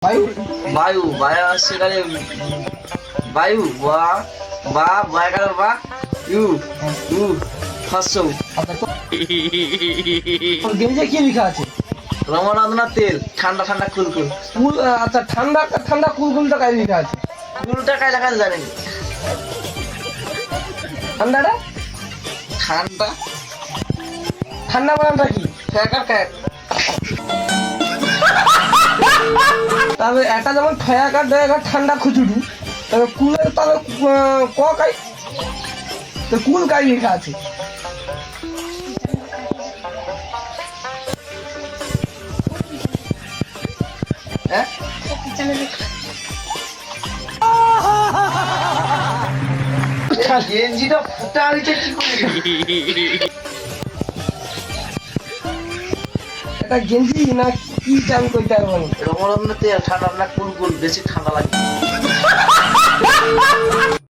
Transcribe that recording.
বায়ু বায়ু বায়ু আসছে কালে বায়ু বা বা বায়ু বা ইউ ইউ ফাঁসো আচ্ছা তোর গেঞ্জে কি লেখা আছে? রমনাথনা তেল ঠান্ডা ঠান্ডা কুলকুল কুল আচ্ছা ঠান্ডা ঠান্ডা কুলকুলটা কাজ লেখা আছে? কুলটা কাজ লেখা জানেন ঠান্ডাটা ঠান্ডা ঠান্ডা বানানটা কি? ফ্যাকার ক্যাক তবে এটা যেমন ফয়াকার দেয়াকার ঠান্ডা খুচুড়ি, তবে কুলের তবে ক কাই তো কুল কাই লেখা আছে? হ্যাঁ গেঞ্জিটা ফুটা হয়েছে কি করে এটা গেঞ্জি না কি চান করতে পারবো না। রমনাথনা তেল ঠান্ডা ঠান্ডা কুলকুল বেশি ঠান্ডা লাগে